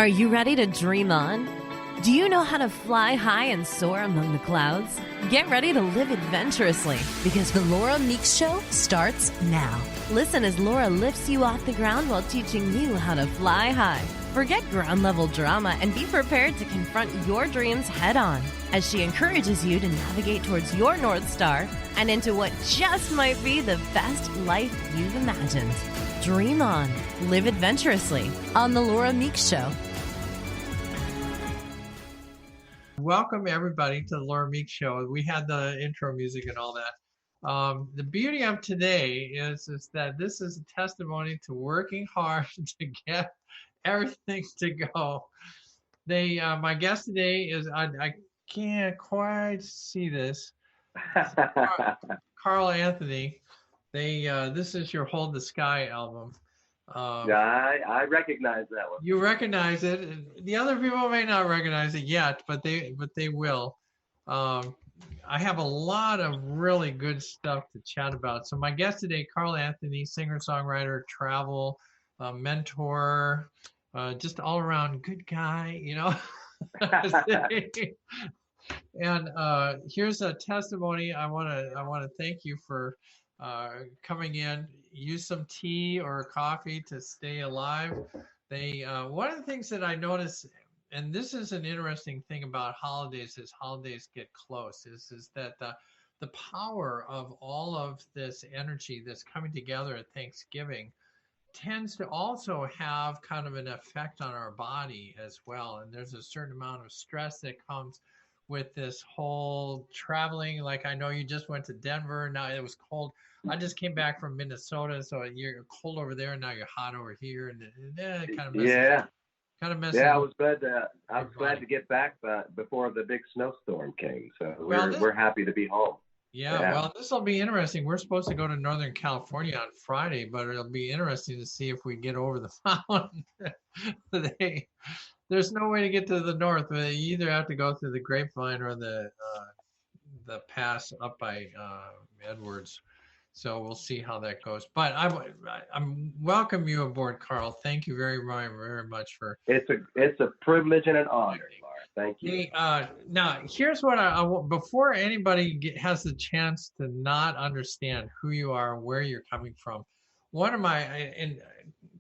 Are you ready to dream on? Do you know how to fly high and soar among the clouds? Get ready to live adventurously because the Laura Meeks Show starts now. Listen as Laura lifts you off the ground while teaching you how to fly high. Forget ground-level drama and be prepared to confront your dreams head-on as she encourages you to navigate towards your North Star and into what just might be the best life you've imagined. Dream on. Live adventurously on The Laura Meeks Show. Welcome, everybody, to the Laura Meeks Show. We had the intro music and all that. The beauty of today is that this is a testimony to working hard to get everything to go. My guest today is, I can't quite see this, Karl Anthony. This is your Hold the Sky album. Yeah, I recognize that one. You recognize it. The other people may not recognize it yet, but they will. I have a lot of really good stuff to chat about. So my guest today, Karl Anthony, singer-songwriter, travel, mentor, just all-around good guy, you know. And here's a testimony. I want to thank you for coming in. Use some tea or coffee to stay alive. One of the things that I notice, and this is an interesting thing about holidays as holidays get close, is that the power of all of this energy that's coming together at Thanksgiving tends to also have kind of an effect on our body as well. And there's a certain amount of stress that comes with this whole traveling. Like, I know you just went to Denver. Now it was cold. I just came back from Minnesota, so you're cold over there, and now you're hot over here, and it kind of messes. Yeah. Kind of messes. Yeah, I was glad to get back before the big snowstorm came. So we're happy to be home. Yeah, well, this will be interesting. We're supposed to go to Northern California on Friday, but it'll be interesting to see if we get over the mountain. There's no way to get to the north. You either have to go through the Grapevine or the pass up by Edwards. So we'll see how that goes. But I'm welcome you aboard, Karl. Thank you very, very, very much for. It's a privilege and an honor, Laura. Thank you. Now, here's what I before anybody has the chance to not understand who you are, where you're coming from.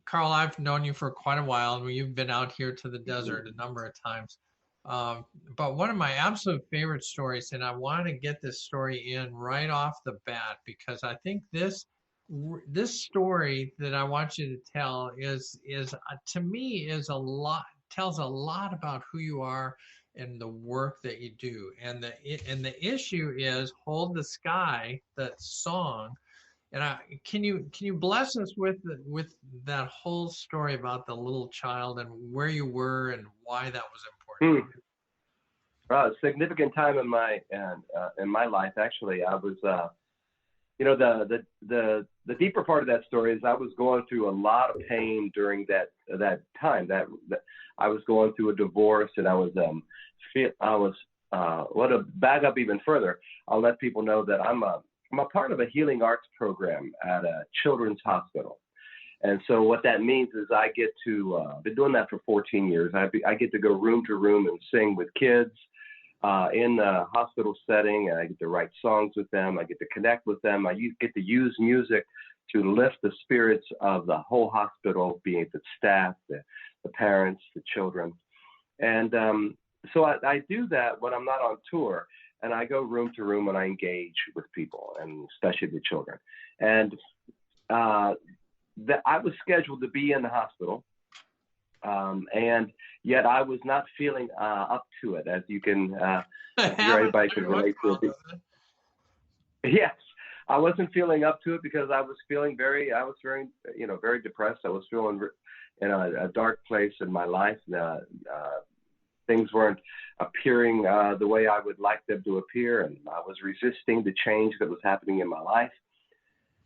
Karl, I've known you for quite a while, and you've been out here to the desert a number of times. But one of my absolute favorite stories, and I want to get this story in right off the bat, because I think this story that I want you to tell is to me tells a lot about who you are and the work that you do. And the issue is Hold the Sky, that song. And can you bless us with that whole story about the little child and where you were and why that was important? A significant time in my life, actually. I was, the deeper part of that story is I was going through a lot of pain during that time. That I was going through a divorce, and I was to back up even further, I'll let people know that I'm a part of a healing arts program at a children's hospital. And so what that means is I get to, been doing that for 14 years. I get to go room to room and sing with kids in the hospital setting. And I get to write songs with them. I get to connect with them. I get to use music to lift the spirits of the whole hospital, being the staff, the parents, the children. And so I do that when I'm not on tour. And I go room to room and I engage with people, and especially the children. And I was scheduled to be in the hospital, and yet I was not feeling up to it, as you can, everybody can relate to it. Yes, I wasn't feeling up to it because I was very, very depressed. I was feeling in a dark place in my life. Things weren't appearing the way I would like them to appear, and I was resisting the change that was happening in my life.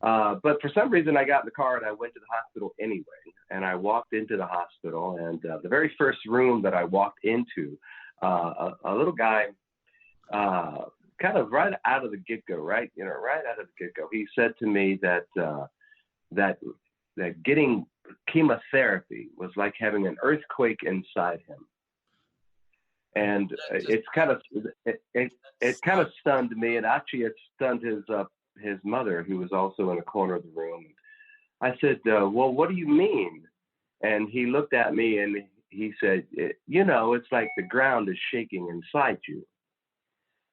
But for some reason, I got in the car and I went to the hospital anyway. And I walked into the hospital, and the very first room that I walked into, a little guy, kind of right out of the get-go, he said to me that getting chemotherapy was like having an earthquake inside him. And it's kind of it kind of stunned me, and actually it stunned his mother, who was also in a corner of the room. I said, well, what do you mean? And he looked at me and he said, it's like the ground is shaking inside you.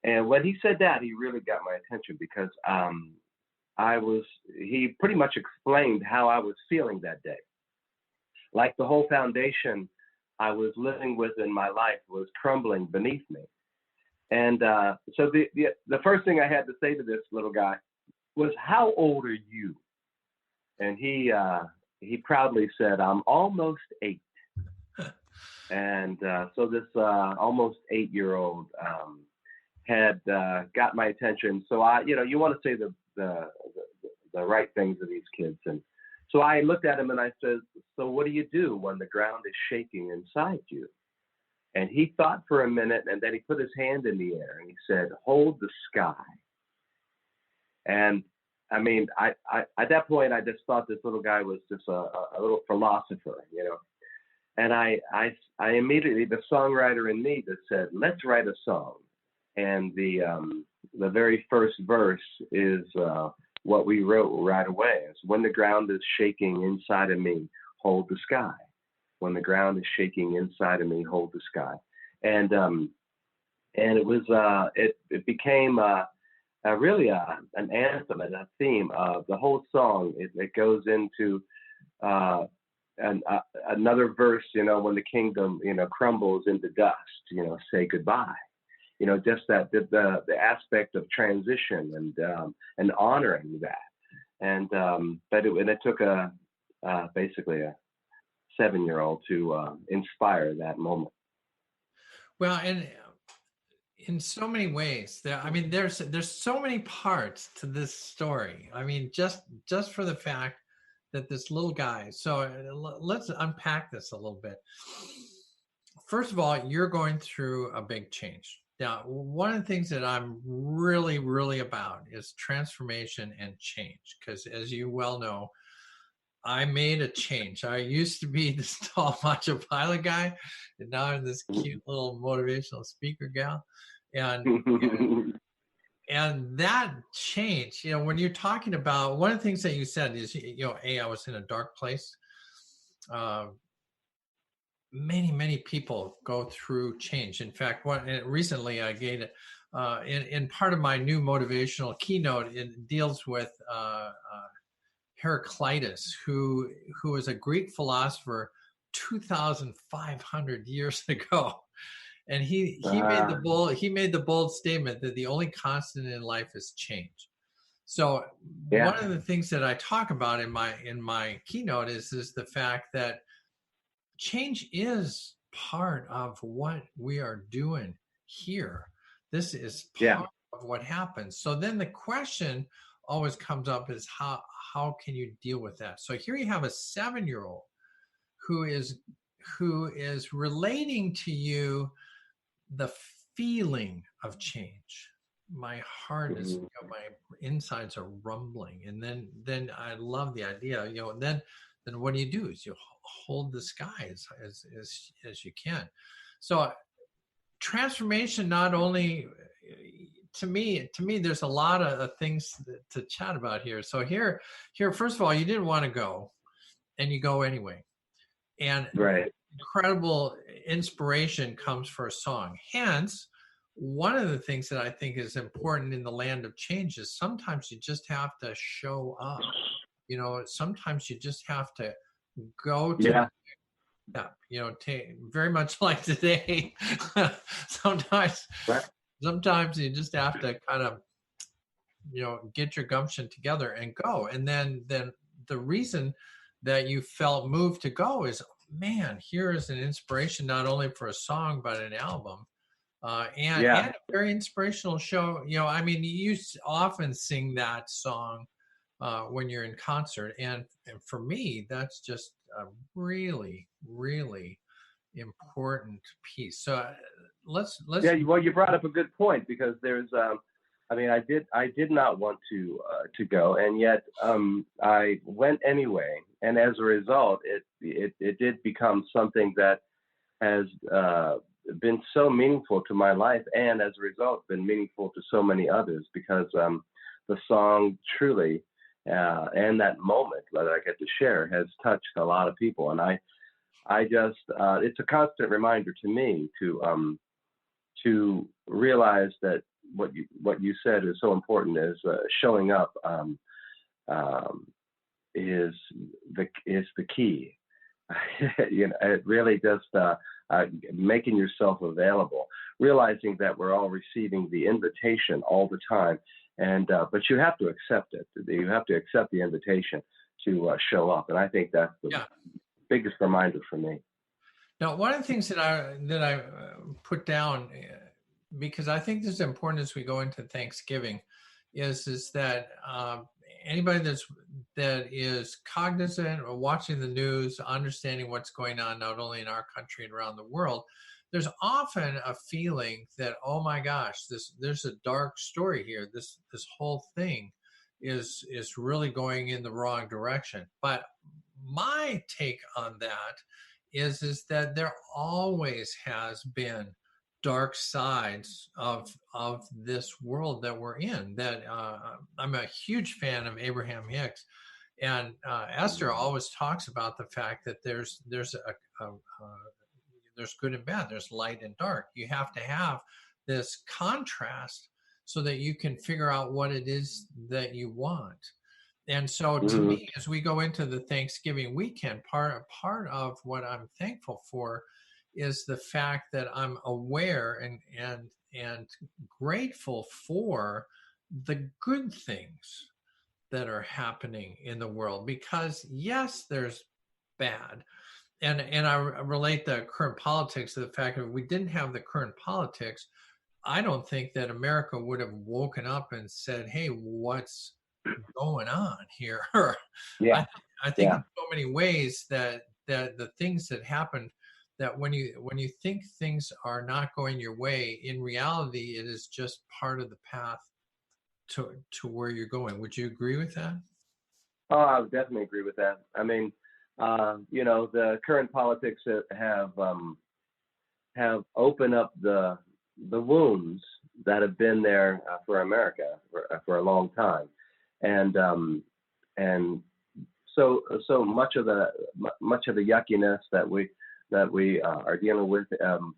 And when he said that, he really got my attention, because he pretty much explained how I was feeling that day. Like the whole foundation I was living with in my life was crumbling beneath me. And so the first thing I had to say to this little guy was, how old are you? And he proudly said, I'm almost 8. And so this almost 8-year-old had got my attention. So you want to say the right things to these kids. And so I looked at him and I said, so what do you do when the ground is shaking inside you? And he thought for a minute, and then he put his hand in the air and he said, hold the sky. And I mean, I at that point, I just thought this little guy was just a little philosopher, And I immediately, the songwriter in me just said, let's write a song. And the very first verse is what we wrote right away. It's, when the ground is shaking inside of me, hold the sky. When the ground is shaking inside of me, hold the sky. And it was it became really an anthem and a theme of the whole song. It goes into another verse, when the kingdom, crumbles into dust, say goodbye. Just that the aspect of transition and honoring that. And but it took basically a 7-year-old to inspire that moment. Well, and in so many ways, there's so many parts to this story. I mean, just for the fact that this little guy. So let's unpack this a little bit. First of all, you're going through a big change. Now, one of the things that I'm really, really about is transformation and change, because as you well know, I made a change. I used to be this tall macho pilot guy, and now I'm this cute little motivational speaker gal. And that change, when you're talking about, one of the things that you said is, I was in a dark place. Many people go through change. In fact, recently I gave it in part of my new motivational keynote. It deals with Heraclitus, who was a Greek philosopher 2,500 years ago, and he made the bold statement that the only constant in life is change. So one of the things that I talk about in my keynote is the fact that change is part of what we are doing here. This is part of what happens. So then the question always comes up is how can you deal with that? So here you have a 7-year-old who is relating to you the feeling of change. My heart is, my insides are rumbling, and then I love the idea, then what do you do is you hold the sky as you can. So transformation, not only to me, there's a lot of things to chat about here. So here, first of all, you didn't want to go, and you go anyway. And incredible inspiration comes for a song. Hence, one of the things that I think is important in the land of change is sometimes you just have to show up. Sometimes you just have to go to very much like today. Sometimes you just have to kind of, get your gumption together and go. And then the reason that you felt moved to go is, man, here is an inspiration not only for a song but an album, and a very inspirational show. You often sing that song when you're in concert, and for me, that's just a really, really important piece. So let's. Yeah, well, you brought up a good point, because there's I did not want to go, and yet I went anyway. And as a result, it did become something that has been so meaningful to my life, and as a result, been meaningful to so many others, because the song truly and that moment that I get to share has touched a lot of people. And I just it's a constant reminder to me to realize that what you said is so important, is showing up is the key. It really just making yourself available, realizing that we're all receiving the invitation all the time, and but you have to accept it. You have to accept the invitation to show up, and I think that's the biggest reminder for me. Now, one of the things that I put down, because I think this is important as we go into Thanksgiving, is that anybody that is cognizant or watching the news, understanding what's going on not only in our country and around the world, there's often a feeling that, oh my gosh, there's a dark story here. This whole thing is really going in the wrong direction. But my take on that is that there always has been dark sides of this world that we're in. That I'm a huge fan of Abraham Hicks, and Esther always talks about the fact that there's good and bad, there's light and dark. You have to have this contrast so that you can figure out what it is that you want. And so to me, as we go into the Thanksgiving weekend, part of what I'm thankful for is the fact that I'm aware and grateful for the good things that are happening in the world. Because yes, there's bad. And I relate the current politics to the fact that if we didn't have the current politics, I don't think that America would have woken up and said, hey, what's going on here? Yeah. I think in so many ways that the things that happened, that when you think things are not going your way, in reality, it is just part of the path to where you're going. Would you agree with that? Oh, I would definitely agree with that. I mean, the current politics have opened up the wounds that have been there for America for a long time, and so much of the yuckiness that we are dealing with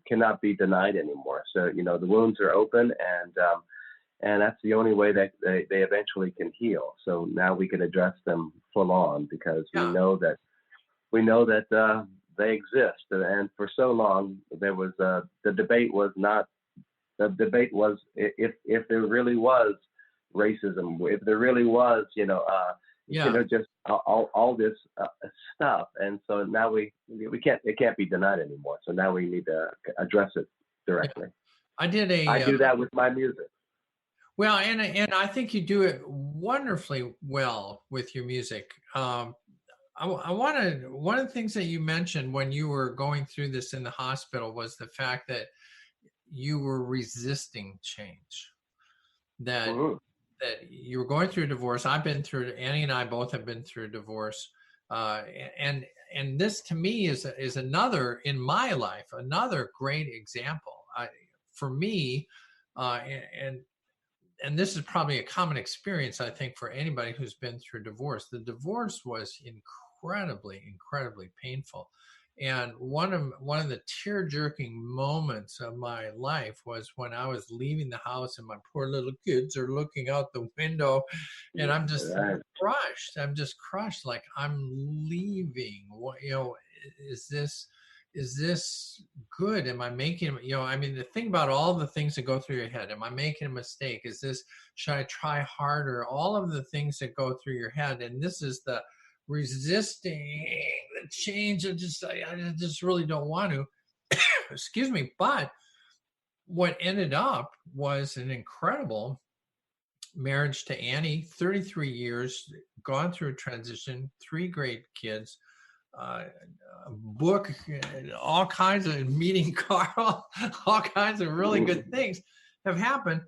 cannot be denied anymore. So the wounds are open, and that's the only way that they eventually can heal. So now we can address them full on, because we know that they exist. And for so long, there was the debate was if there really was racism, if there really was just all this stuff. And so now it can't be denied anymore. So now we need to address it directly. I do that with my music. Well, and I think you do it wonderfully well with your music. One of the things that you mentioned when you were going through this in the hospital was the fact that you were resisting change. That you were going through a divorce. Annie and I both have been through a divorce. And this to me is another, in my life, another great example. For me, and this is probably a common experience, I think, for anybody who's been through divorce. The divorce was incredibly, incredibly painful. And one of the tear-jerking moments of my life was when I was leaving the house and my poor little kids are looking out the window, and I'm just crushed. I'm just crushed, like I'm leaving. What, is this good? Am I making, the thing about all the things that go through your head, am I making a mistake? Should I try harder? All of the things that go through your head. And this is the resisting the change. I just really don't want to, excuse me. But what ended up was an incredible marriage to Annie, 33 years, gone through a transition, 3 great kids, book, all kinds of meeting Karl, all kinds of really good things have happened.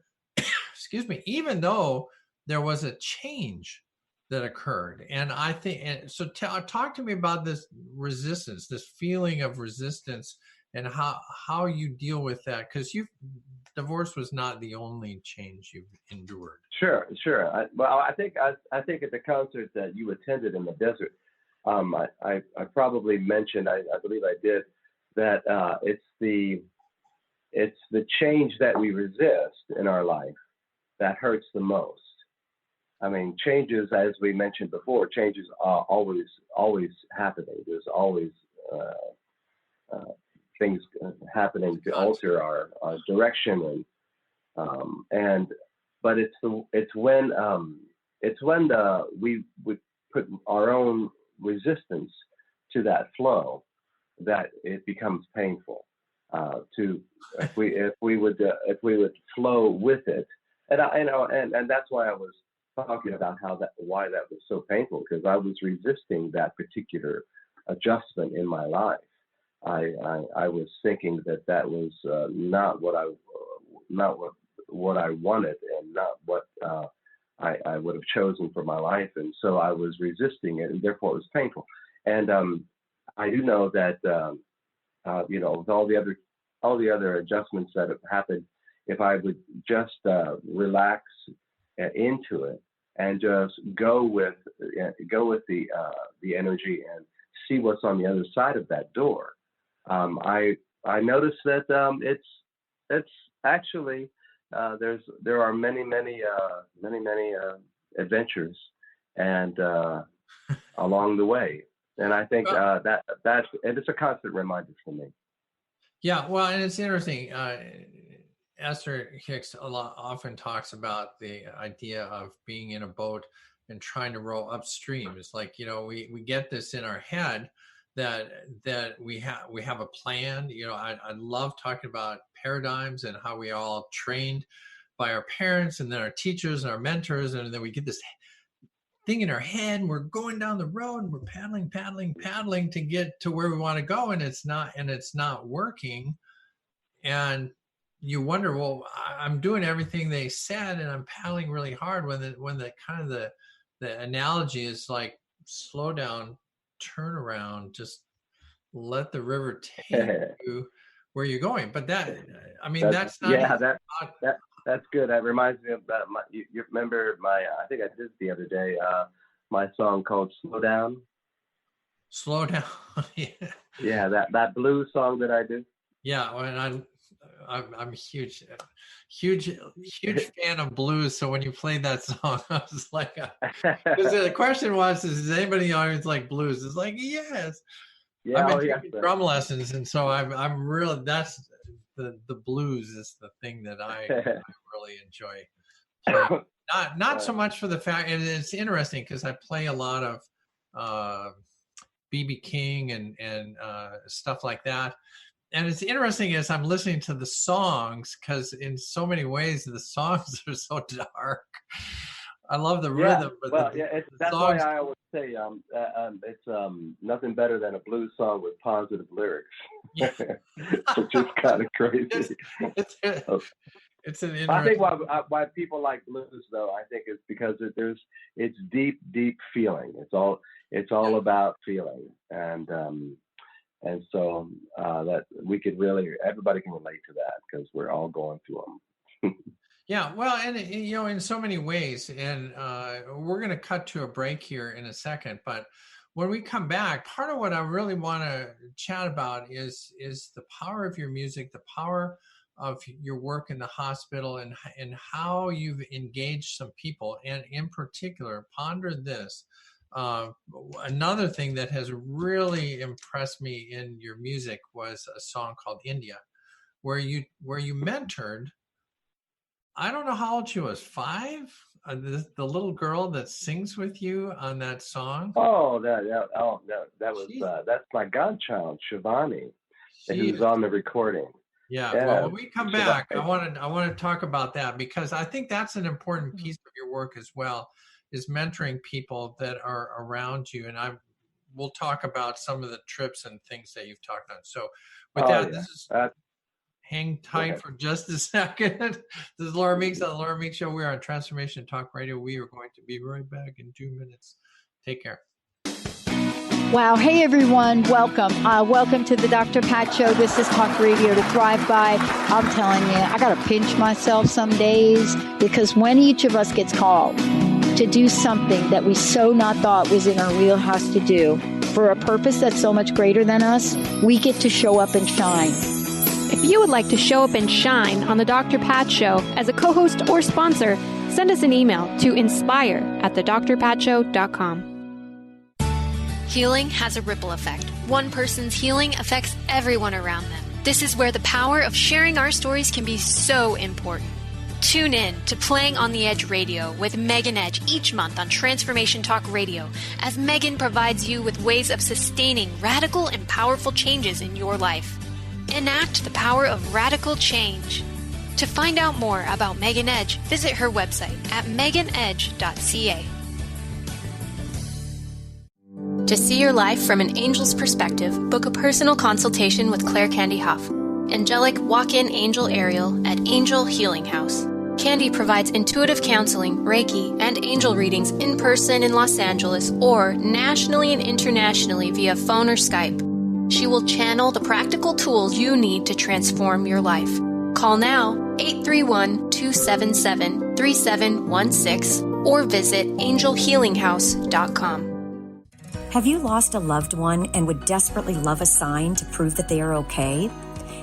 excuse me, even though there was a change that occurred. And I think, and so talk to me about this resistance, this feeling of resistance, and how you deal with that, because divorce was not the only change you've endured. Sure, sure. I think I think at the concert that you attended in the desert, I probably mentioned, I believe I did, that it's the change that we resist in our life that hurts the most. I mean, changes, as we mentioned before, changes are always happening. There's always things happening to alter our direction, but it's when we put our own resistance to that flow that it becomes painful. If we would flow with it, and that's why I was talking about why that was so painful, because I was resisting that particular adjustment in my life. I was thinking that was not what I wanted, and not what I would have chosen for my life, and so I was resisting it, and therefore it was painful. And I do know that with all the other adjustments that have happened, if I would just relax into it and just go with the energy and see what's on the other side of that door, I noticed that it's actually there are many adventures and along the way, and I think that's and it's a constant reminder for me. Yeah, well, and it's interesting. Esther Hicks often talks about the idea of being in a boat and trying to row upstream. It's like, we get this in our head that we have a plan. I love talking about paradigms and how we are all trained by our parents and then our teachers and our mentors, and then we get this thing in our head and we're going down the road and we're paddling to get to where we want to go, and it's not working. And you wonder, well, I'm doing everything they said and I'm paddling really hard, when the kind of the analogy is like, slow down, turn around, just let the river take you where you're going. But that's not that's good. That reminds me of you remember I think I did it the other day, my song called Slow Down. Slow Down. Yeah, that blues song that I do. Yeah, and I'm a huge fan of blues. So when you played that song, I was like, because the question was, does anybody in the audience like blues? It's like, yes. Yeah, I've been taking drum lessons, and so I'm really, that's the blues is the thing that I really enjoy playing. Not so much for the fact, and it's interesting because I play a lot of B.B. King and stuff like that. And it's interesting as I'm listening to the songs, because in so many ways the songs are so dark. I love the rhythm, but that's why I always say it's nothing better than a blues song with positive lyrics. Yeah. Which is kind of crazy. It's an interesting. I think why people like blues, though, I think is because it's deep feeling. It's all about feeling, and so that we could really, everybody can relate to that because we're all going through them. Yeah, well, and in so many ways, and we're going to cut to a break here in a second, but when we come back, part of what I really want to chat about is the power of your music, the power of your work in the hospital, and how you've engaged some people, and in particular, ponder this. Another thing that has really impressed me in your music was a song called India, where you mentored, I don't know how old she was, 5? The little girl that sings with you on that song. Oh, that was that's my godchild, Shivani, who's on the recording. Yeah. Well, when we come back, I want to talk about that, because I think that's an important piece of your work as well, is mentoring people that are around you. And we'll talk about some of the trips and things that you've talked on. So with hang tight for just a second. This is Laura Meeks on the Laura Meeks Show. We're on Transformation Talk Radio. We are going to be right back in 2 minutes. Take care. Wow. Hey, everyone. Welcome. Welcome to the Dr. Pat Show. This is Talk Radio to Thrive By. I'm telling you, I got to pinch myself some days, because when each of us gets called to do something that we so not thought was in our wheelhouse to do for a purpose that's so much greater than us, we get to show up and shine. If you would like to show up and shine on the Dr. Pat Show as a co-host or sponsor, send us an email to inspire@thedrpatshow.com. Healing has a ripple effect. One person's healing affects everyone around them. This is where the power of sharing our stories can be so important. Tune in to Playing on the Edge Radio with Megan Edge each month on Transformation Talk Radio, as Megan provides you with ways of sustaining radical and powerful changes in your life. Enact the power of radical change. To find out more about Megan Edge, visit her website at meganedge.ca. To see your life from an angel's perspective, book a personal consultation with Claire Candy Huff, angelic walk-in angel Ariel at Angel Healing House. Candy provides intuitive counseling, Reiki, and angel readings in person in Los Angeles or nationally and internationally via phone or Skype. She will channel the practical tools you need to transform your life. Call now, 831-277-3716, or visit angelhealinghouse.com. Have you lost a loved one and would desperately love a sign to prove that they are okay?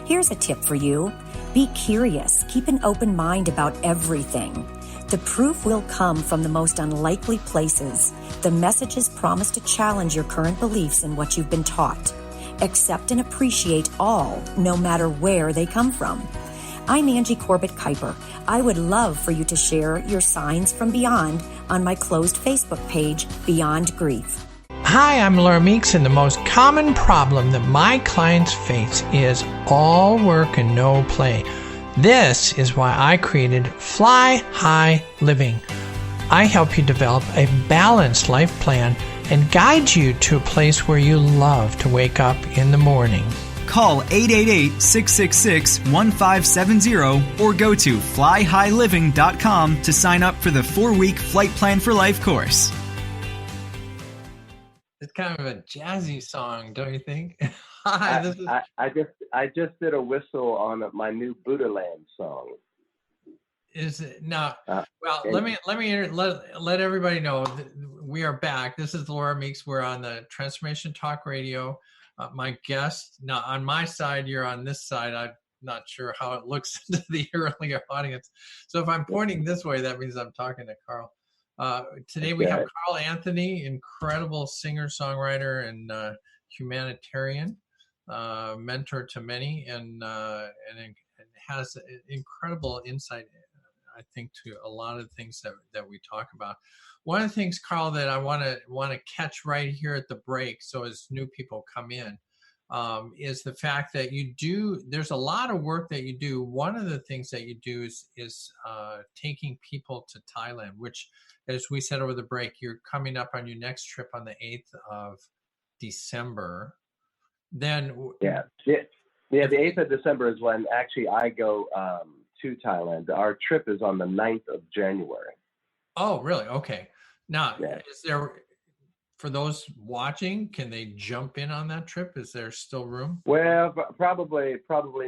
Here's a tip for you. Be curious. Keep an open mind about everything. The proof will come from the most unlikely places. The messages promise to challenge your current beliefs and what you've been taught. Accept and appreciate all, no matter where they come from. I'm Angie Corbett-Kuiper. I would love for you to share your signs from beyond on my closed Facebook page, Beyond Grief. Hi, I'm Laura Meeks, and the most common problem that my clients face is all work and no play. This is why I created Fly High Living. I help you develop a balanced life plan and guide you to a place where you love to wake up in the morning. Call 888-666-1570 or go to flyhighliving.com to sign up for the 4-week Flight Plan for Life course. It's kind of a jazzy song, don't you think? Hi, I just did a whistle on my new Buddha Land song. Is it now? Let everybody know that we are back. This is Laura Meeks. We're on the Transformation Talk Radio. My guest now on my side, you're on this side. I'm not sure how it looks to the earlier audience. So if I'm pointing this way, that means I'm talking to Karl. Today we have Karl Anthony, incredible singer-songwriter and humanitarian, mentor to many, and has incredible insight, I think, to a lot of things that we talk about. One of the things, Karl, that I want to catch right here at the break, so as new people come in, is the fact that there's a lot of work that you do. One of the things that you do is taking people to Thailand, which, as we said over the break, you're coming up on your next trip on the 8th of December. Then the 8th of December is when actually I go to Thailand. Our trip is on the 9th of January. Oh, really? Okay. Now, is there, for those watching, can they jump in on that trip? Is there still room? Well, probably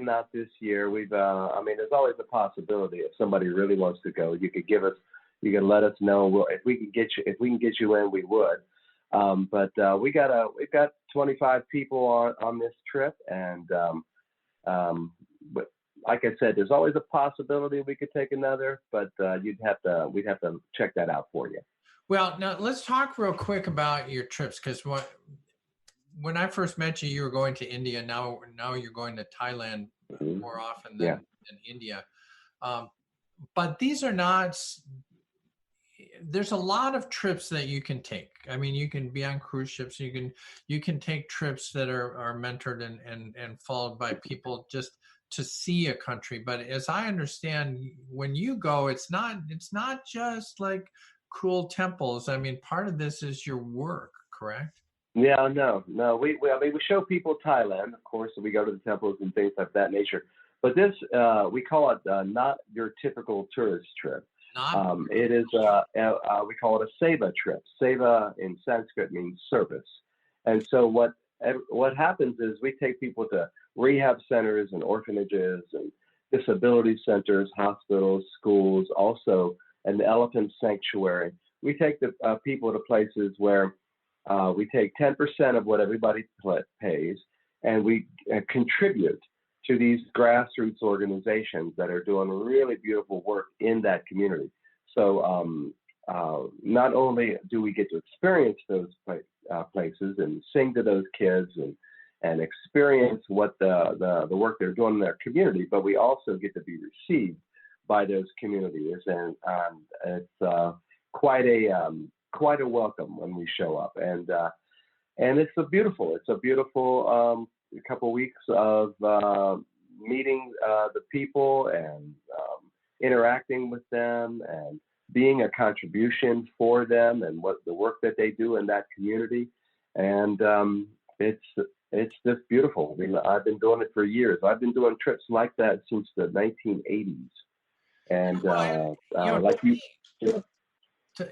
not this year. We've, there's always a possibility if somebody really wants to go. You can let us know. If we can get you in, we would. But we've got 25 people on this trip, and but like I said, there's always a possibility we could take another, but we'd have to check that out for you. Well, now let's talk real quick about your trips, because when I first met you, you were going to India. Now you're going to Thailand more often than India. But these are not. There's a lot of trips that you can take. I mean, you can be on cruise ships. You can take trips that are mentored and followed by people just to see a country. But as I understand, when you go, it's not just like cool temples. I mean, part of this is your work, correct? Yeah, no. I mean, we show people Thailand, of course, and we go to the temples and things of that nature. But this, we call it not your typical tourist trip. It is, we call it a seva trip. Seva in Sanskrit means service. And so what happens is we take people to rehab centers and orphanages and disability centers, hospitals, schools, also an elephant sanctuary. We take the people to places where we take 10% of what everybody pays, and we contribute to these grassroots organizations that are doing really beautiful work in that community. So not only do we get to experience those places and sing to those kids and experience what the work they're doing in their community, but we also get to be received by those communities, and it's quite a welcome when we show up, and it's a beautiful couple weeks of meeting the people and interacting with them and being a contribution for them and what the work that they do in that community, and it's just beautiful. I mean, I've been doing it for years. I've been doing trips like that since the 1980s, and like you.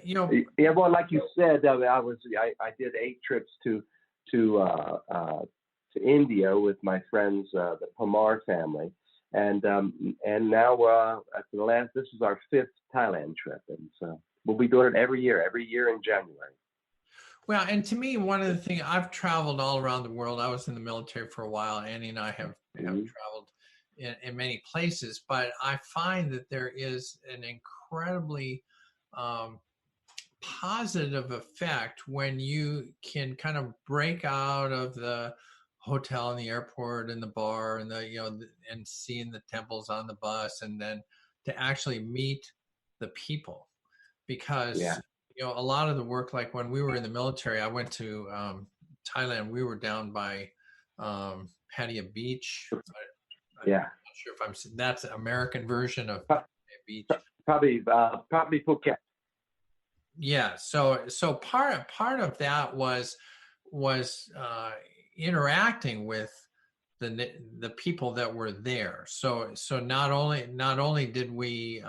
Yeah, well, like you said, I did 8 trips to India with my friends, the Pamar family, and now this is our 5th Thailand trip, and so we'll be doing it every year in January. Well, and to me, one of the things, I've traveled all around the world. I was in the military for a while. Annie and I have traveled in many places, but I find that there is an incredibly positive effect when you can kind of break out of the hotel and the airport and the bar and and seeing the temples on the bus, and then to actually meet the people, because a lot of the work, like when we were in the military, I went to Thailand. We were down by Pattaya Beach. I'm not sure if that's an American version of Pattaya Beach. Probably Phuket. Yeah, so part of that was interacting with the people that were there. So not only did we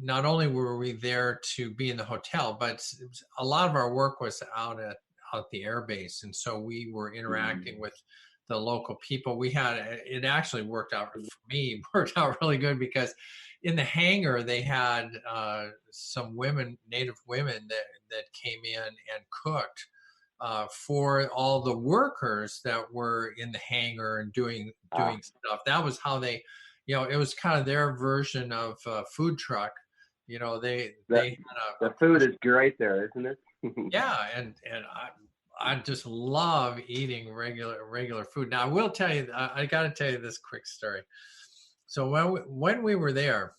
not only were we there to be in the hotel, but a lot of our work was out at the air base, and so we were interacting with the local people. It actually worked out really good, because in the hangar they had some native women that came in and cooked for all the workers that were in the hangar and doing stuff. That was how they, it was kind of their version of food truck. They had the food is great there, isn't it? Yeah, and I just love eating regular food. Now I will tell you, I got to tell you this quick story. So when we were there,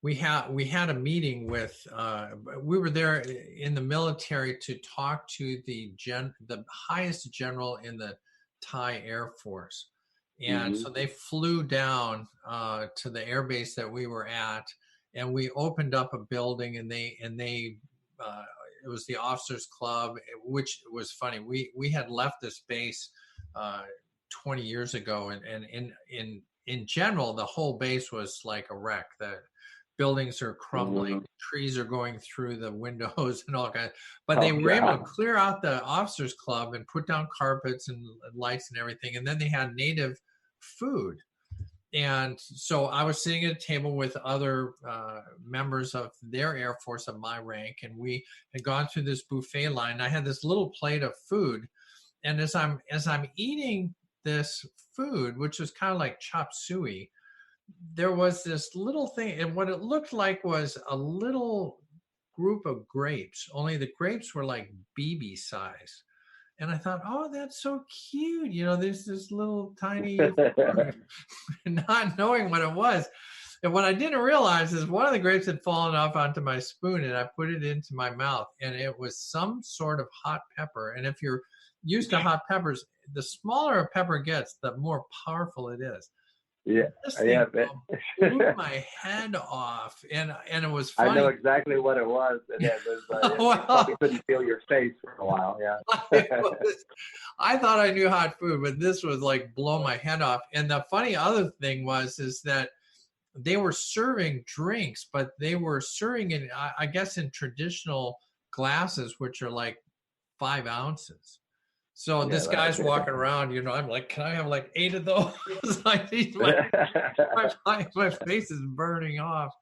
we had a meeting with. We were there in the military to talk to the highest general in the Thai Air Force, and so they flew down to the air base that we were at, and we opened up a building, and they it was the officers club, which was funny. We had left this base 20 years ago, and in general, the whole base was like a wreck. The buildings are crumbling, trees are going through the windows and all kinds. But they were able to clear out the officers club and put down carpets and lights and everything. And then they had native food. And so I was sitting at a table with other members of their Air Force of my rank, and we had gone through this buffet line. I had this little plate of food, and as I'm eating this food, which was kind of like chop suey, there was this little thing, and what it looked like was a little group of grapes. Only the grapes were like BB size. And I thought, oh, that's so cute. There's this little tiny, not knowing what it was. And what I didn't realize is one of the grapes had fallen off onto my spoon, and I put it into my mouth, and it was some sort of hot pepper. And if you're used to hot peppers, the smaller a pepper gets, the more powerful it is. Yeah, This yeah. thing blew my head off, and it was I know funny. exactly what it was, and it was you Well, probably couldn't feel your face for a while. Yeah. I thought I knew hot food, but this was like blow my head off. And the funny other thing is that they were serving drinks, but they were serving in, I guess, in traditional glasses, which are like 5 ounces. So Yeah, this guy's walking around, I'm like, can I have like 8 of those? I need my face is burning off.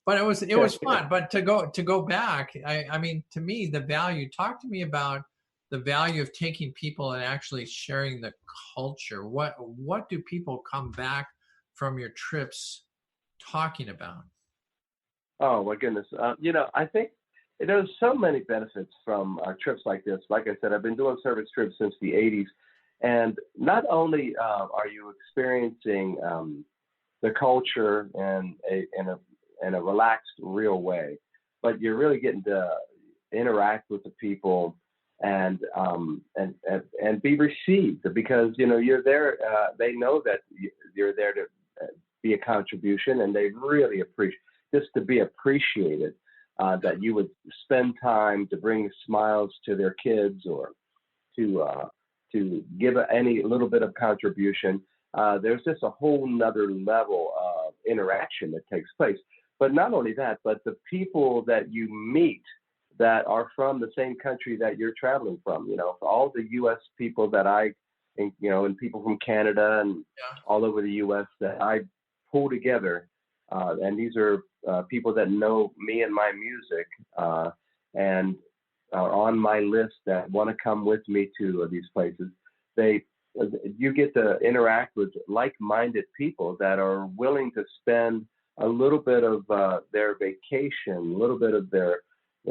But it was fun. But to go back, I mean, to me, the value. Talk to me about the value of taking people and actually sharing the culture. What do people come back from your trips talking about? Oh my goodness. I think there's so many benefits from trips like this. Like I said, I've been doing service trips since the 80s. And not only are you experiencing the culture in a relaxed, real way, but you're really getting to interact with the people and be received, because you're there. They know that you're there to be a contribution, and they really appreciate just to be appreciated. That you would spend time to bring smiles to their kids, or to give any little bit of contribution. There's just a whole nother level of interaction that takes place. But not only that, but the people that you meet that are from the same country that you're traveling from, all the U.S. people that and people from Canada and all over the U.S. that I pull together. And these are people that know me and my music and are on my list that want to come with me to these places. You get to interact with like-minded people that are willing to spend a little bit of their vacation, a little bit of their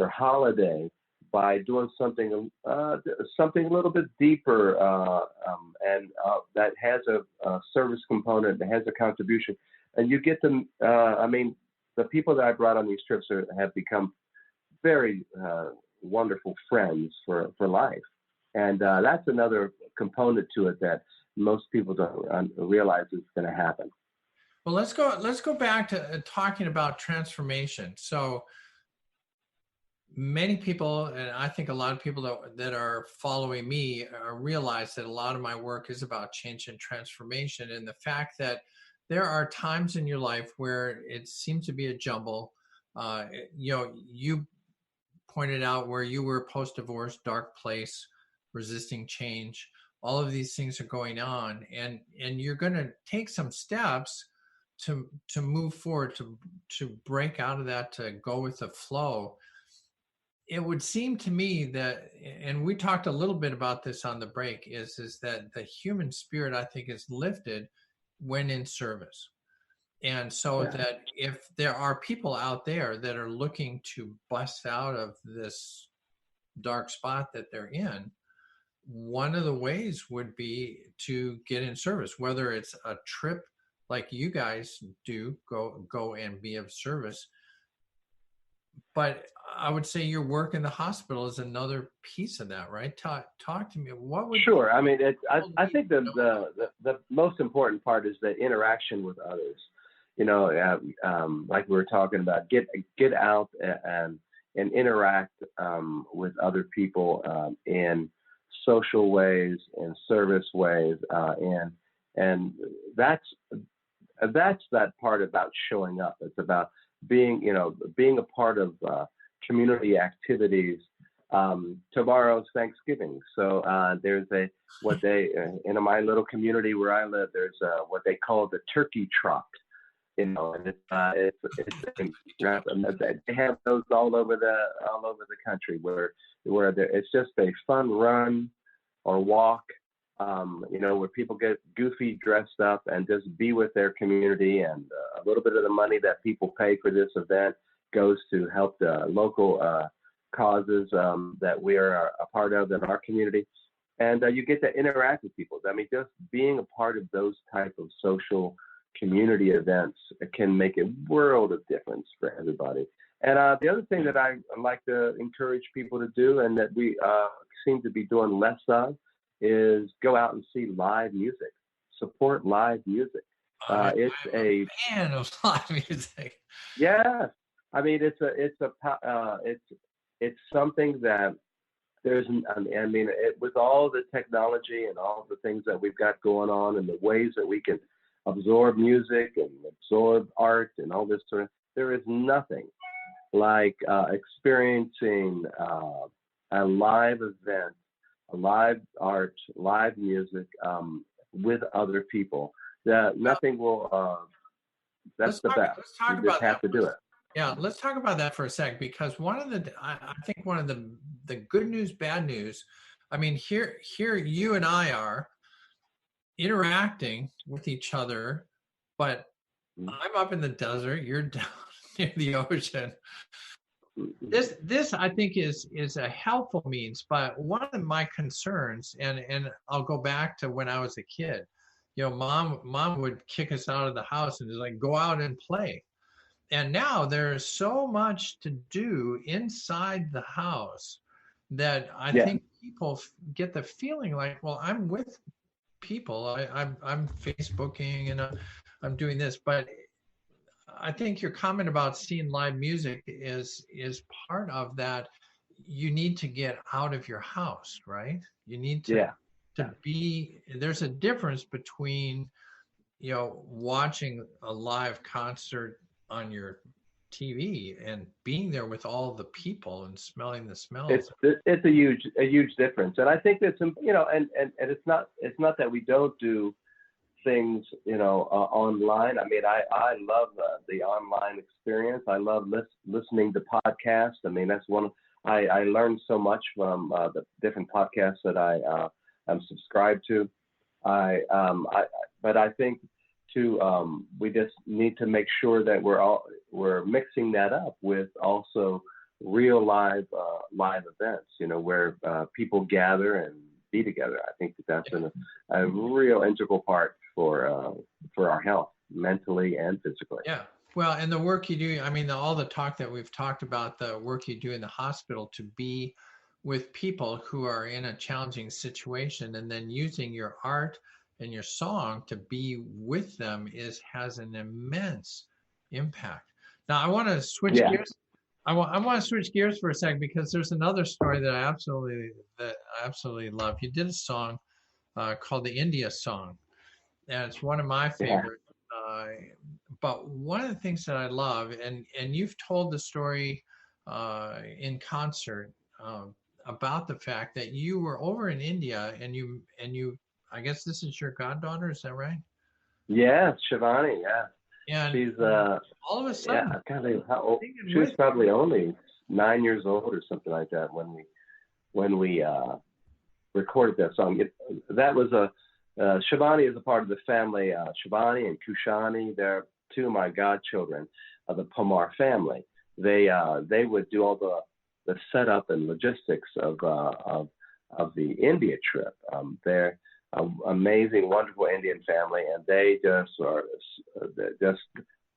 holiday by doing something a little bit deeper and that has a service component, that has a contribution. And you get them. The people that I brought on these trips have become very wonderful friends for life, and that's another component to it that most people don't realize is going to happen. Well, let's go back to talking about transformation. So many people, and I think a lot of people that are following me realize that a lot of my work is about change and transformation, and the fact that there are times in your life where it seems to be a jumble. You pointed out where you were post-divorce, dark place, resisting change. All of these things are going on, and you're going to take some steps to move forward, to break out of that, to go with the flow. It would seem to me that, and we talked a little bit about this on the break, is that the human spirit, I think, is lifted when in service. And so that if there are people out there that are looking to bust out of this dark spot that they're in, one of the ways would be to get in service, whether it's a trip like you guys do, go and be of service. But I would say your work in the hospital is another piece of that, right? Talk to me. What would Sure. I mean, I think the most important part is the interaction with others. Like we were talking about, get out and interact with other people in social ways, in service ways, and that's that part about showing up. It's about being a part of community activities. Tomorrow's Thanksgiving, so there's in my little community where I live, there's what they call the turkey trot. And they have those all over the country where it's just a fun run or walk, where people get goofy dressed up and just be with their community, and a little bit of the money that people pay for this event goes to help the local causes that we are a part of in our community. And you get to interact with people. I mean, just being a part of those type of social community events can make a world of difference for everybody. And the other thing that I like to encourage people to do, and that we seem to be doing less of, is go out and see live music. Support live music. I'm It's a fan of live music. yeah. I mean, it's something that I mean, with all the technology and all the things that we've got going on and the ways that we can absorb music and absorb art and all this sort of, there is nothing like experiencing a live event, a live art, live music with other people. That nothing will. That's the best. Let's talk You about just have that. to do it. Yeah, let's talk about that for a sec, because I think one of the good news, bad news. I mean, here you and I are interacting with each other, but I'm up in the desert, you're down near the ocean. This I think is a helpful means, but one of my concerns, and I'll go back to when I was a kid. You know, mom would kick us out of the house and just like go out and play. And now there's so much to do inside the house that I think people get the feeling like, well, I'm with people. I'm Facebooking and I'm doing this, but I think your comment about seeing live music is part of that. You need to get out of your house, right? You need to be. There's a difference between, you know, watching a live concert on your TV and being there with all the people and smelling the smells. It's a huge difference, and I think that's, you know, and it's not that we don't do things, you know, online. I mean, I love the online experience. I love listening to podcasts. I mean, that's one. I learned so much from the different podcasts that I'm subscribed to. But I think too, we just need to make sure that we're mixing that up with also real live events, you know, where people gather and be together. I think that's a real integral part for our health, mentally and physically. Yeah. Well, and the work you do, I mean, all the talk that we've talked about, the work you do in the hospital to be with people who are in a challenging situation, and then using your art and your song to be with them has an immense impact. Now, I want to switch gears. I want to switch gears for a second, because there's another story that I absolutely love. You did a song called the India Song, and it's one of my favorites. But one of the things that I love, and you've told the story in concert about the fact that you were over in India, and you I guess this is your goddaughter, is that right? Yeah, Shivani. Yeah. And she's all of a sudden, how old? She was probably only 9 years old or something like that when we recorded that song. That was Shivani is a part of the family. Shivani and Kushani, they're two of my godchildren of the Pomar family. They would do all the setup and logistics of the India trip. They're amazing, wonderful Indian family, and they just are just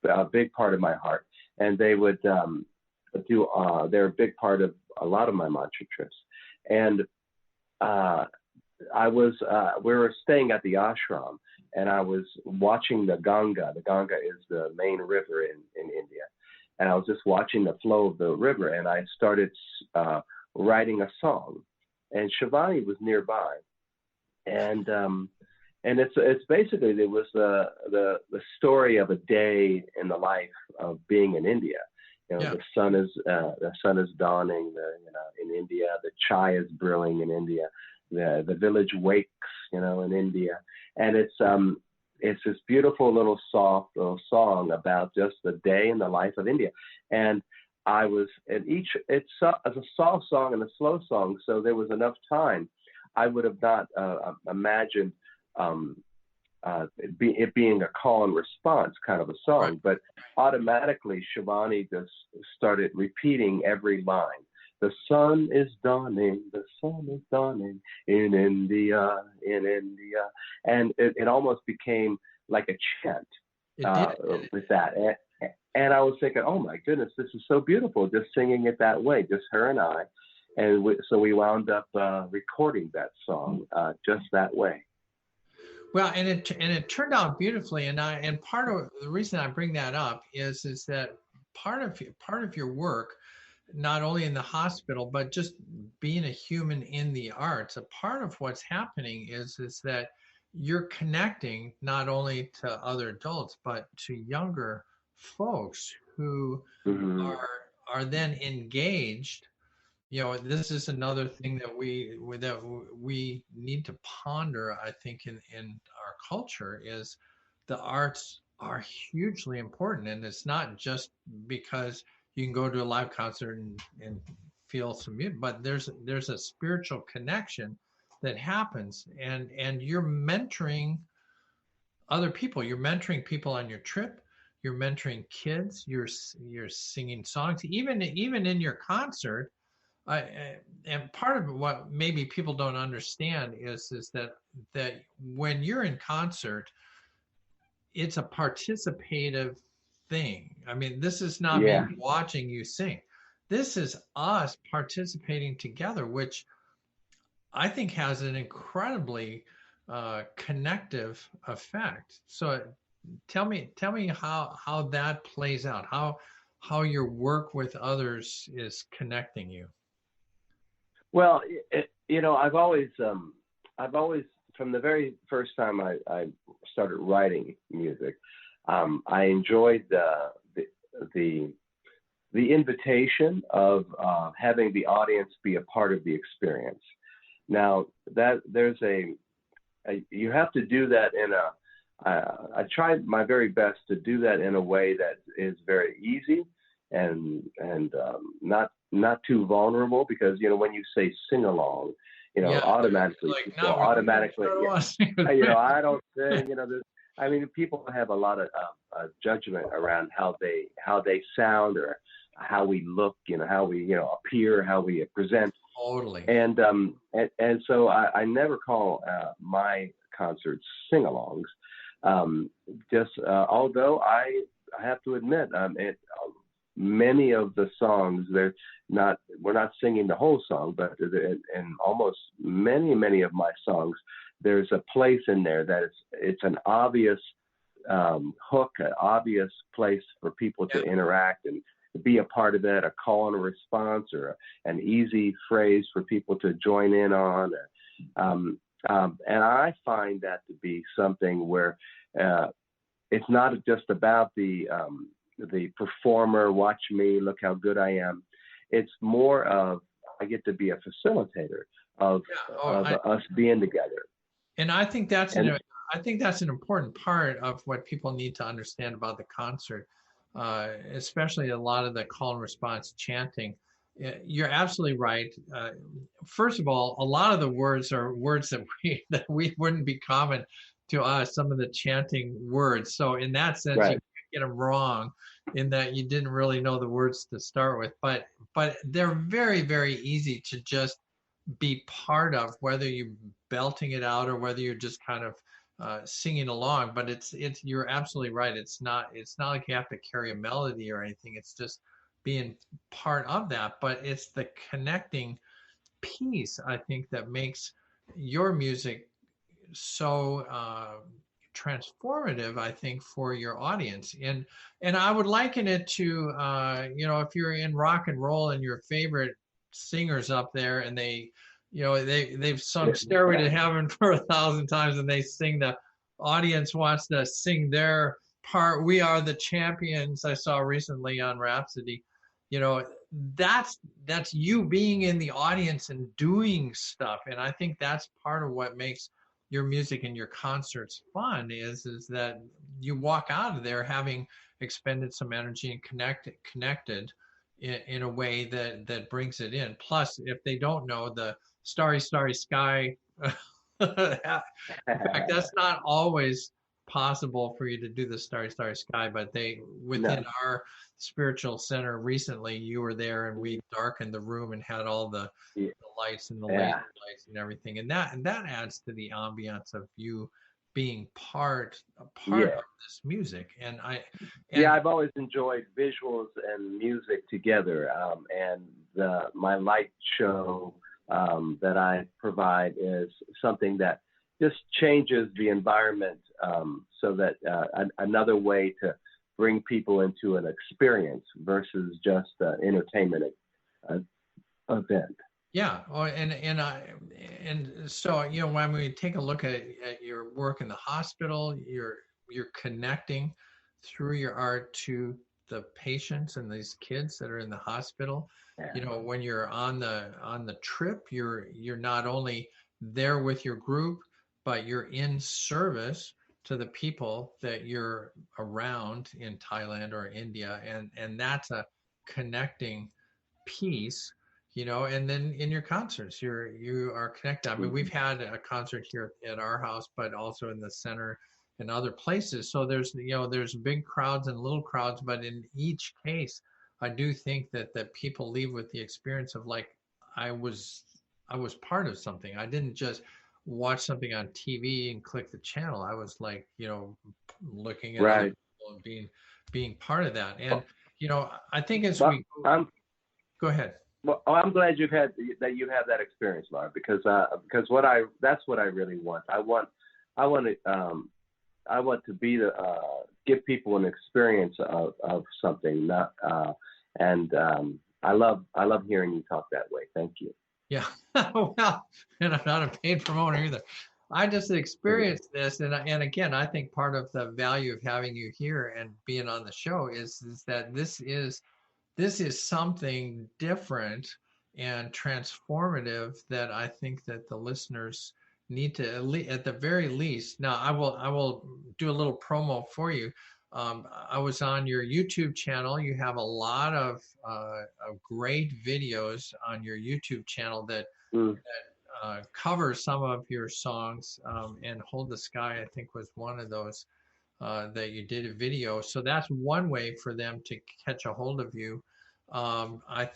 a big part of my heart. And they would they're a big part of a lot of my mantra trips. And we were staying at the ashram, and I was watching the Ganga. The Ganga is the main river in India. And I was just watching the flow of the river, and I started writing a song. And Shivani was nearby. And it's basically, it was the story of a day in the life of being in India. You know, the sun is dawning, in India. The chai is brewing in India. The village wakes, in India. And it's this beautiful little soft little song about just the day in the life of India. And it's a soft song and a slow song, so there was enough time. I would have not imagined it being a call and response kind of a song, right. But automatically Shivani just started repeating every line. The sun is dawning in India, and it almost became like a chant with that. And I was thinking, oh my goodness, this is so beautiful, just singing it that way, just her and I. And so we wound up recording that song just that way. Well, and it turned out beautifully, and part of the reason I bring that up is that part of your work, not only in the hospital but just being a human in the arts, a part of what's happening is that you're connecting not only to other adults but to younger folks who Hmm. are then engaged. This is another thing that we need to ponder, I think, in our culture, is the arts are hugely important. And it's not just because you can go to a live concert and feel some music, but there's a spiritual connection that happens, and you're mentoring other people. You're mentoring people on your trip. You're mentoring kids. You're singing songs, even in your concert. And part of what maybe people don't understand is that when you're in concert, it's a participative thing. I mean, this is not me Yeah. watching you sing. This is us participating together, which I think has an incredibly connective effect. So tell me how that plays out, how your work with others is connecting you. Well, I've always, from the very first time I started writing music, I enjoyed the the invitation of having the audience be a part of the experience. Now that there's you have to do that in a. I tried my very best to do that in a way that is very easy and not too vulnerable, because when you say sing along, Yeah, automatically like people no, automatically I don't sing. I mean, people have a lot of judgment around how they sound, or how we look, how we appear, how we present. totally. And so I never call my concerts sing-alongs. Just although I have to admit, many of the songs, we're not singing the whole song, but in almost many of my songs, there's a place in there that it's an obvious hook, an obvious place for people to interact and be a part of it, a call and a response, or an easy phrase for people to join in on. And I find that to be something where it's not just about the performer, watch me, look how good I am. It's more of, I get to be a facilitator of us being together. And I think that's an important part of what people need to understand about the concert, especially a lot of the call and response chanting. You're absolutely right. First of all, a lot of the words are words that we wouldn't be common to us. Some of the chanting words. So in that sense, Right. you can't get them wrong, in that you didn't really know the words to start with. But they're very, very easy to just be part of, whether you're belting it out or whether you're just kind of singing along. But it's you're absolutely right. It's not like you have to carry a melody or anything. It's just being part of that. But it's the connecting piece, I think, that makes your music so transformative, I think, for your audience. And I would liken it to if you're in rock and roll and your favorite singers up there, and they've sung Stairway to Heaven for 1,000 times, and they sing, the audience wants to sing their part. We Are the Champions, I saw recently on Rhapsody. That's you being in the audience and doing stuff. And I think that's part of what makes your music and your concerts fun, is that you walk out of there having expended some energy and connected in a way that brings it in. Plus, if they don't know the Starry, Starry Sky, in fact, that's not always possible for you to do the Starry, Starry Sky, but within our spiritual center recently, you were there, and we darkened the room and had all the lights and the laser lights and everything, and that adds to the ambiance of you being part of this music. And I've always enjoyed visuals and music together, and my light show that I provide is something that just changes the environment so that another way to bring people into an experience versus just an entertainment event. Yeah. Oh, and so, you know, when we take a look at your work in the hospital, you're connecting through your art to the patients and these kids that are in the hospital. Yeah. You know, when you're on the trip, you're not only there with your group, but you're in service to the people that you're around in Thailand or India, and that's a connecting piece, you know. And then in your concerts, you are connected. I mean, we've had a concert here at our house, but also in the center and other places. So there's, you know, there's big crowds and little crowds, but in each case, I do think that people leave with the experience of like, I was part of something. I didn't just watch something on TV and click the channel. I was like, you know, looking at other people and being part of that. And, you know, I think as go ahead. Well, I'm glad you have that experience, Laura, because that's what I really want. I want to be give people an experience of something, not and I love hearing you talk that way. Thank you. Yeah, well, and I'm not a paid promoter either. I just experienced this, and again, I think part of the value of having you here and being on the show is that this is something different and transformative that I think that the listeners need to, at the very least. Now, I will do a little promo for you. I was on your YouTube channel. You have a lot of great videos on your YouTube channel that cover some of your songs. And Hold the Sky, I think, was one of those that you did a video. So that's one way for them to catch a hold of you. I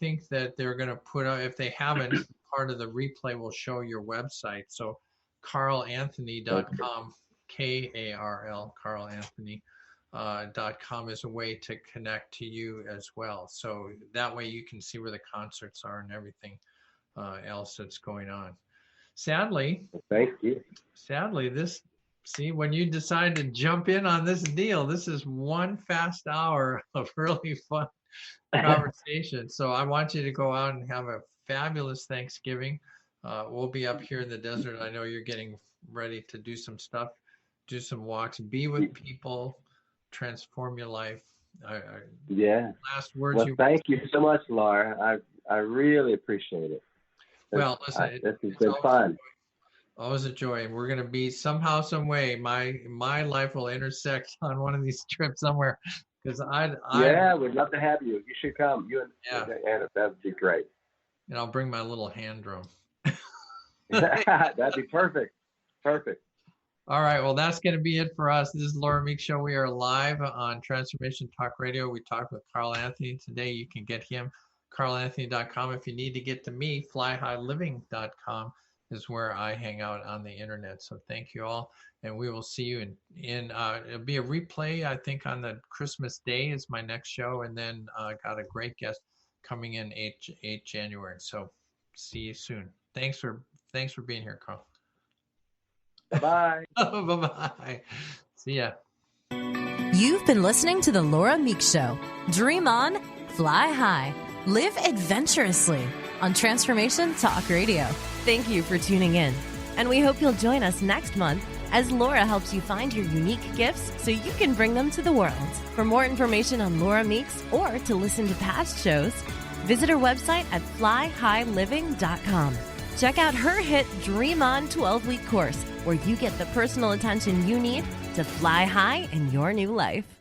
think that they're going to put out, if they haven't, part of the replay will show your website. So KarlAnthony.com, KARL, KarlAnthony.com is a way to connect to you as well. So that way you can see where the concerts are and everything else that's going on. Sadly, thank you. Sadly, when you decide to jump in on this deal, this is one fast hour of really fun conversation. So I want you to go out and have a fabulous Thanksgiving. We'll be up here in the desert. I know you're getting ready to do some stuff, do some walks, be with people, transform your life. Yeah. Last words. Well, thank you so much, Laura. I really appreciate it. Well, listen, this has been fun. Always a joy. We're going to be somehow, some way, my life will intersect on one of these trips somewhere. Because we'd love to have you. You should come. You and Anna, that would be great. And I'll bring my little hand drum. That'd be perfect. Perfect. All right. Well, that's going to be it for us. This is Laura Meeks Show. We are live on Transformation Talk Radio. We talked with Karl Anthony today. You can get him, KarlAnthony.com. If you need to get to me, FlyHighLiving.com is where I hang out on the internet. So thank you all. And we will see you in it'll be a replay, I think, on the Christmas Day is my next show. And then got a great guest coming in 8 January. So see you soon. Thanks for being here, Karl. Bye. Bye-bye. See ya. You've been listening to The Laura Meeks Show. Dream on, fly high, live adventurously on Transformation Talk Radio. Thank you for tuning in. And we hope you'll join us next month as Laura helps you find your unique gifts so you can bring them to the world. For more information on Laura Meeks or to listen to past shows, visit her website at flyhighliving.com. Check out her hit Dream On 12-week course, where you get the personal attention you need to fly high in your new life.